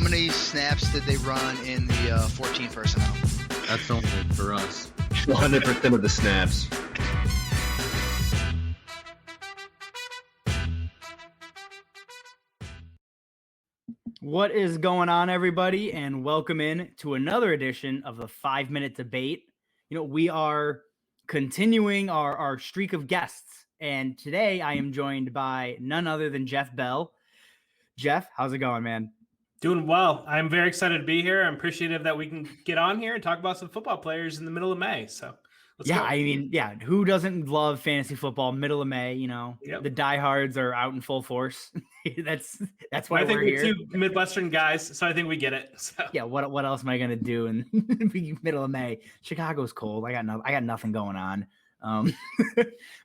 many snaps did they run in the 14 personnel? That's only for us. 100% of the snaps. What is going on, everybody, and welcome in to another edition of the 5-Minute Debate. We are continuing our streak of guests, and today I am joined by none other than Jeff Bell. Jeff, how's it going, man? Doing well. I'm very excited to be here. I'm appreciative that we can get on here and talk about some football players in the middle of May. So let's go. Who doesn't love fantasy football middle of May? Yep. The diehards are out in full force. that's why I think we're here. Two Midwestern guys, so I think we get it. So. Yeah, what else am I gonna do in middle of May? Chicago's cold. I got nothing going on.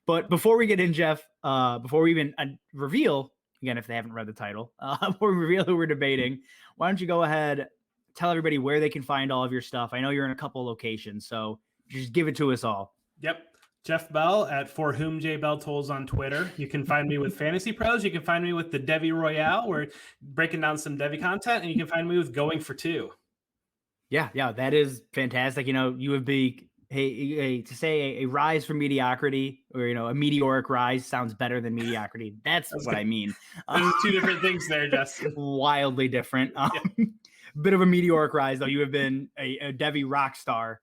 But before we get in, Jeff, before we even reveal, again, if they haven't read the title, before we reveal who we're debating, why don't you go ahead, tell everybody where they can find all of your stuff. I know you're in a couple locations, so just give it to us all. Yep. Jeff Bell at For Whom J Bell Tolls on Twitter. You can find me with Fantasy Pros. You can find me with the Devy Royale. We're breaking down some Devy content, and you can find me with Going for Two. Yeah, that is fantastic. You would be to say a rise from mediocrity, or a meteoric rise sounds better than mediocrity. That's what I mean. There's two different things there, Justin. Wildly different. Bit of a meteoric rise, though. You have been a Devy rock star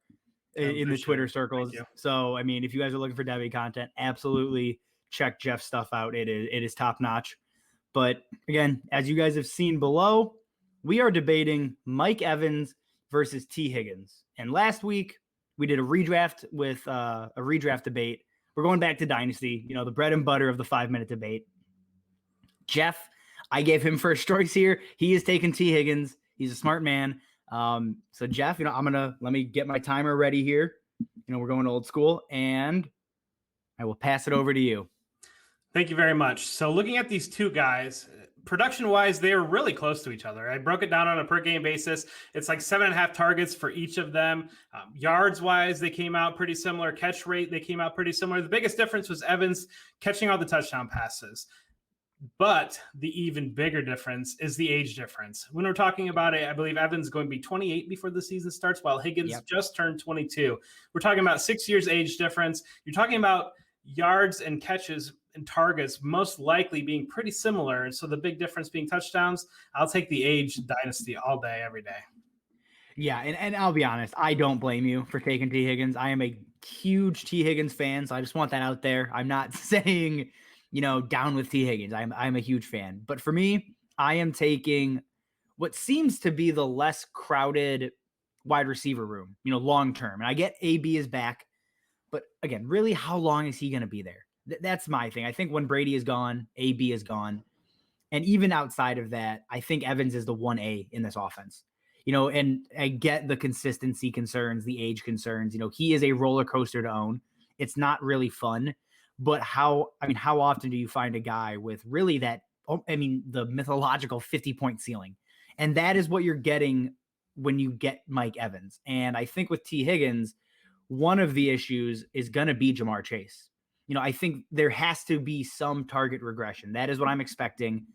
in the Twitter circles. So, if you guys are looking for Devy content, absolutely check Jeff's stuff out. It is top notch. But again, as you guys have seen below, we are debating Mike Evans versus T. Higgins. And last week we did a redraft with a redraft debate. We're going back to Dynasty, the bread and butter of the 5-minute debate. Jeff, I gave him first choice here. He is taking T. Higgins. He's a smart man. So Jeff, let me get my timer ready here. We're going old school, and I will pass it over to you. Thank you very much. So looking at these two guys, production-wise, they are really close to each other. I broke it down on a per-game basis. It's like 7.5 targets for each of them. Yards-wise, they came out pretty similar. Catch rate, they came out pretty similar. The biggest difference was Evans catching all the touchdown passes. But the even bigger difference is the age difference. When we're talking about it, I believe Evans is going to be 28 before the season starts, while Higgins just turned 22. We're talking about 6 years age difference. You're talking about yards and catches and targets most likely being pretty similar. So the big difference being touchdowns. I'll take the age dynasty all day, every day. Yeah, and I'll be honest, I don't blame you for taking T. Higgins. I am a huge T. Higgins fan, so I just want that out there. I'm not saying down with T. Higgins. I'm a huge fan. But for me, I am taking what seems to be the less crowded wide receiver room, long term. And I get AB is back. But again, really, how long is he going to be there? That's my thing. I think when Brady is gone, AB is gone. And even outside of that, I think Evans is the 1A in this offense. And I get the consistency concerns, the age concerns. He is a roller coaster to own. It's not really fun. But how often do you find a guy with really the mythological 50-point ceiling? And that is what you're getting when you get Mike Evans. And I think with T. Higgins, one of the issues is going to be Jamar Chase. I think there has to be some target regression. That is what I'm expecting.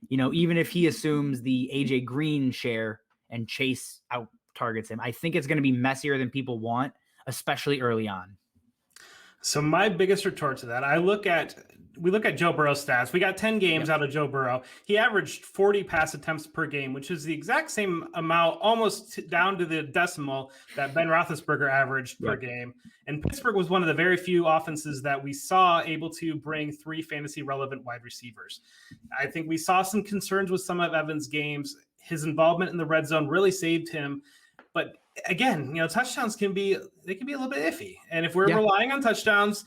Even if he assumes the AJ Green share and Chase out targets him, I think it's going to be messier than people want, especially early on. So my biggest retort to that, we look at Joe Burrow's stats. We got 10 games out of Joe Burrow. He averaged 40 pass attempts per game, which is the exact same amount, almost down to the decimal, that Ben Roethlisberger averaged per game. And Pittsburgh was one of the very few offenses that we saw able to bring 3 fantasy relevant wide receivers. I think we saw some concerns with some of Evans' games. His involvement in the red zone really saved him. But again, touchdowns can be a little bit iffy. And if we're relying on touchdowns,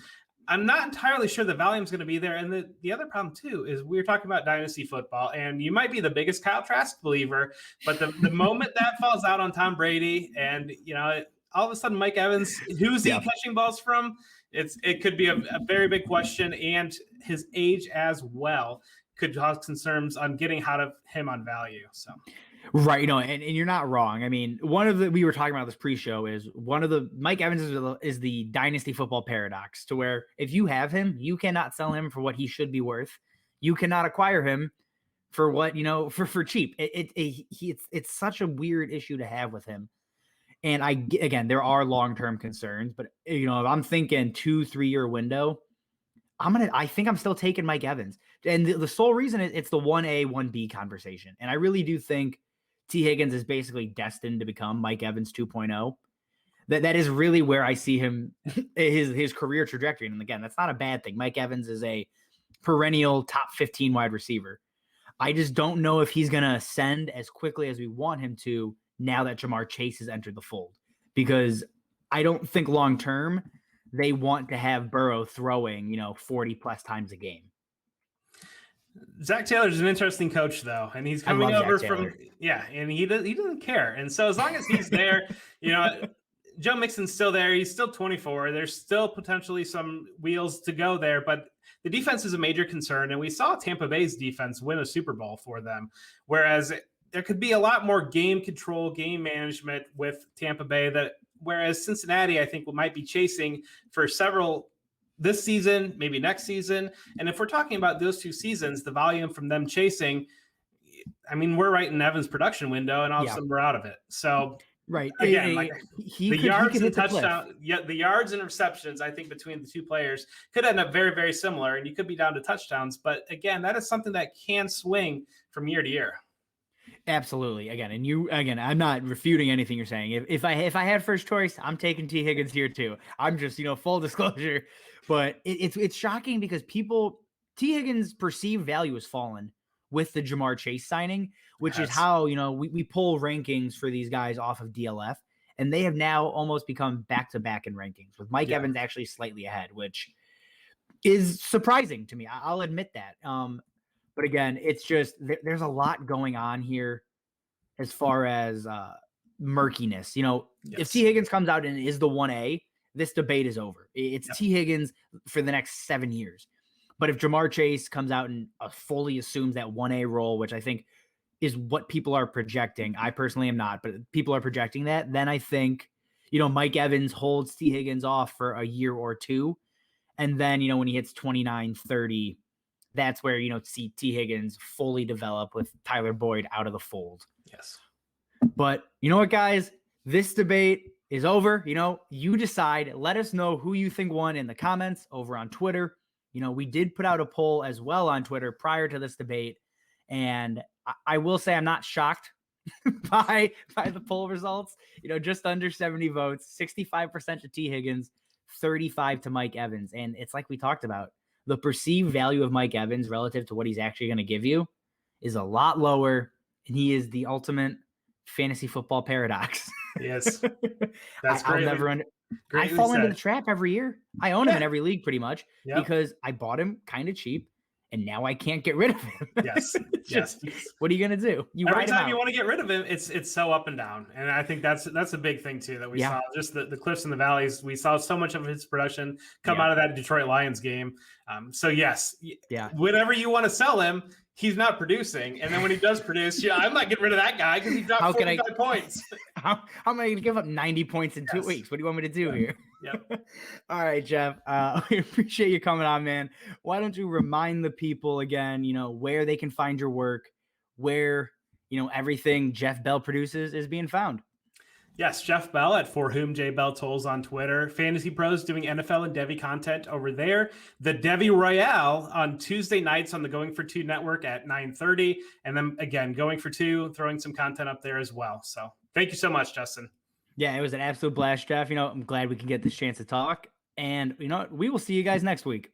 I'm not entirely sure the volume is going to be there. And the other problem too is we're talking about dynasty football, and you might be the biggest Kyle Trask believer, but the moment that falls out on Tom Brady and all of a sudden Mike Evans, who's he catching balls from? It could be a very big question, and his age as well could cause concerns on getting out of him on value. So. Right, and you're not wrong. We were talking about this pre-show, is Mike Evans is the dynasty football paradox, to where if you have him, you cannot sell him for what he should be worth. You cannot acquire him for what, for cheap. It's such a weird issue to have with him. And again, there are long-term concerns, but if I'm thinking 2-3 year window, I think I'm still taking Mike Evans. And the sole reason it's the 1A, 1B conversation. And I really do think T. Higgins is basically destined to become Mike Evans 2.0. That is really where I see him, his career trajectory. And again, that's not a bad thing. Mike Evans is a perennial top 15 wide receiver. I just don't know if he's going to ascend as quickly as we want him to now that Jamar Chase has entered the fold, because I don't think long-term they want to have Burrow throwing, 40 plus times a game. Zach Taylor's an interesting coach, though, and he's coming over from and he doesn't care. And so as long as he's there, Joe Mixon's still there. He's still 24. There's still potentially some wheels to go there, but the defense is a major concern. And we saw Tampa Bay's defense win a Super Bowl for them, whereas there could be a lot more game control, game management with Tampa Bay, whereas Cincinnati, I think, might be chasing for several this season, maybe next season. And if we're talking about those 2 seasons, the volume from them chasing, I mean, we're right in Evan's production window, and all of a sudden we're out of it. So right. Again, the yards and touchdown, the yards and receptions, I think, between the 2 players could end up very, very similar, and you could be down to touchdowns. But again, that is something that can swing from year to year. Absolutely. Again, I'm not refuting anything you're saying. If I had first choice, I'm taking T. Higgins here too. I'm just, full disclosure, but it's shocking because T. Higgins' perceived value has fallen with the Jamar Chase signing, which is how, we pull rankings for these guys off of DLF, and they have now almost become back-to-back in rankings, with Mike Evans actually slightly ahead, which is surprising to me. I'll admit that. But again, it's just there's a lot going on here as far as murkiness. If T. Higgins comes out and is the 1A, this debate is over. It's T. Higgins for the next 7 years. But if Jamar Chase comes out and fully assumes that 1A role, which I think is what people are projecting, I personally am not, but people are projecting that, then I think, Mike Evans holds T. Higgins off for a year or 2. And then, when he hits 29, 30, that's where, see T. Higgins fully develop with Tyler Boyd out of the fold. Yes. But you know what, guys? This debate is over. You decide. Let us know who you think won in the comments over on Twitter. We did put out a poll as well on Twitter prior to this debate. And I will say I'm not shocked by the poll results. Just under 70 votes, 65% to T. Higgins, 35 to Mike Evans. And it's like we talked about. The perceived value of Mike Evans relative to what he's actually going to give you is a lot lower, and he is the ultimate fantasy football paradox. Yes, that's great. I fall into the trap every year. I own him in every league pretty much because I bought him kind of cheap, and now I can't get rid of him. Yes, what are you going to do? Every time you want to get rid of him, it's so up and down, and I think that's a big thing too that we saw. Just the cliffs and the valleys. We saw so much of his production come out of that Detroit Lions game. So yes, whenever you want to sell him, he's not producing, and then when he does produce, I'm not getting rid of that guy because he dropped 45 points. How am I going to give up 90 points in 2 weeks? What do you want me to do here? Yep. All right, Jeff. We appreciate you coming on, man. Why don't you remind the people again, where they can find your work, where, everything Jeff Bell produces is being found. Yes, Jeff Bell at For Whom J Bell Tolls on Twitter. Fantasy Pros doing NFL and Devy content over there. The Devy Royale on Tuesday nights on the Going for Two network at 9:30. And then again, Going for Two, throwing some content up there as well. So thank you so much, Justin. Yeah, it was an absolute blast, Jeff. I'm glad we can get this chance to talk. And we will see you guys next week.